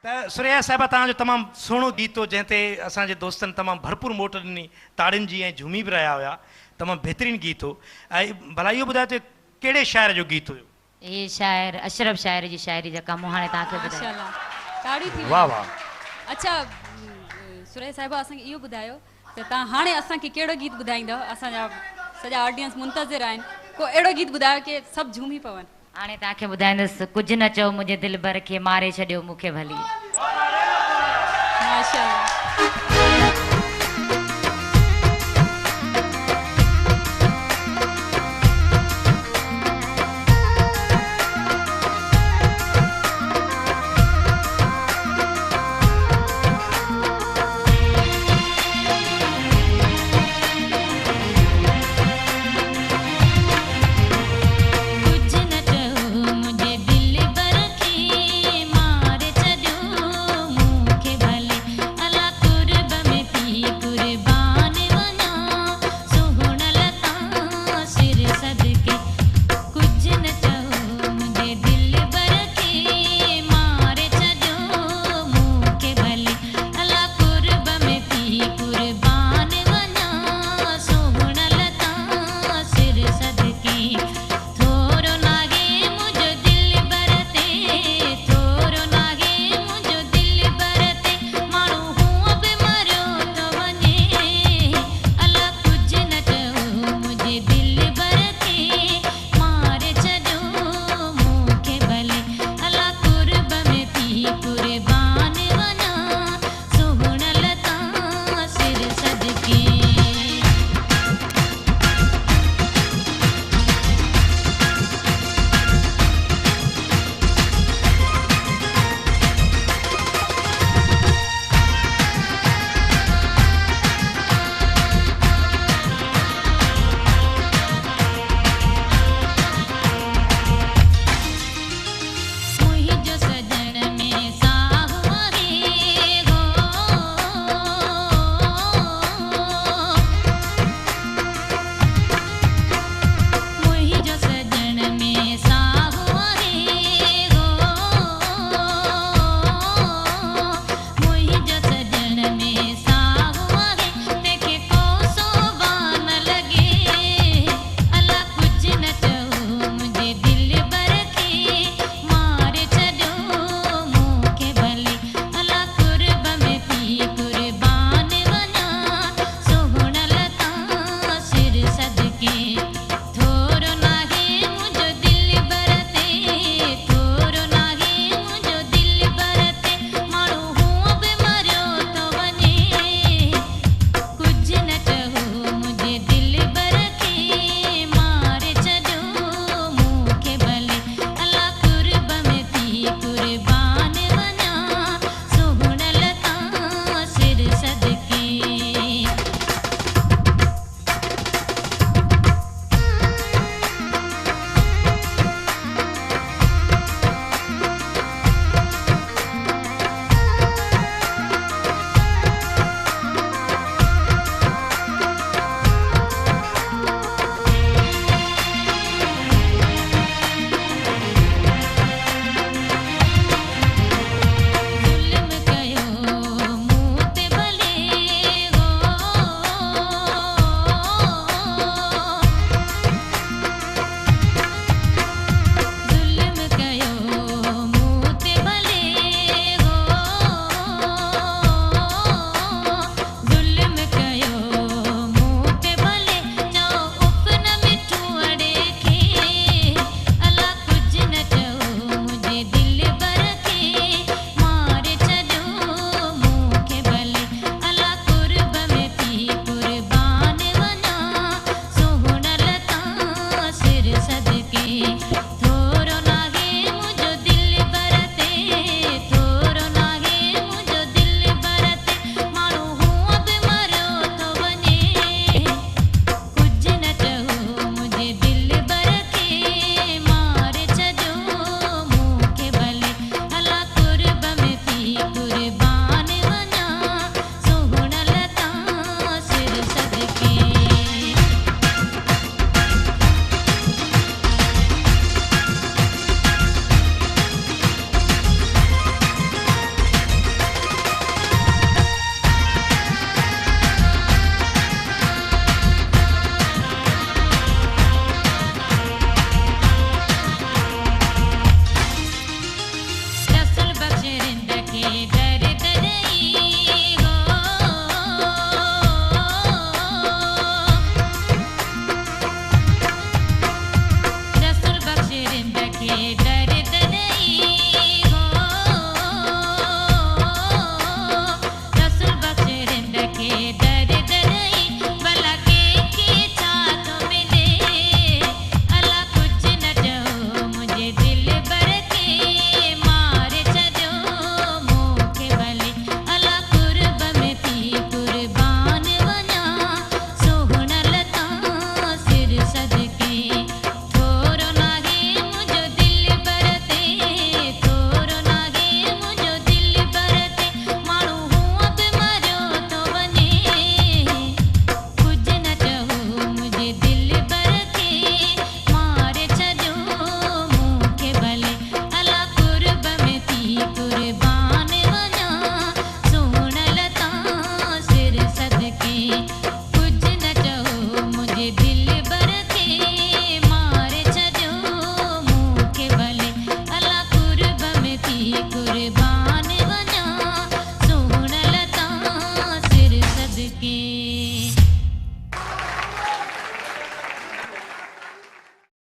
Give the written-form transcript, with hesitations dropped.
सुरैया साहिबा तव्हांजो तमामु सुहिणो गीत हो जंहिं ते असांजे दोस्तनि तमामु भरपूर मोट ॾिनी, ताड़ियुनि जी ऐं झूमी बि रहिया हुया। तमामु बहितरीनु गीत हो। ऐं भला इहो ॿुधायो त कहिड़े शाइर जो गीत हुयो? ये शायर अशरफ शायर जी शायरी जेका मूं हाणे तव्हांखे ॿुधायो। माशाल्लाह ताड़ी थी वाह वाह। अच्छा सुरैया साहिबा असांखे इहो ॿुधायो त तव्हां हाणे असांखे कहिड़ो गीत ॿुधाईंदव? असांजा सॼा ऑडियंस मुंतज़िर आहिनि, को अहिड़ो गीत ॿुधायो कि सभु झूमी पवनि। हाणे तव्हांखे ॿुधाईंदुसि, कुझु न चओ मुंहिंजे दिलि भर खे मारे छॾियो मूंखे भली। माशाल्लाह। अला तुर बान वञा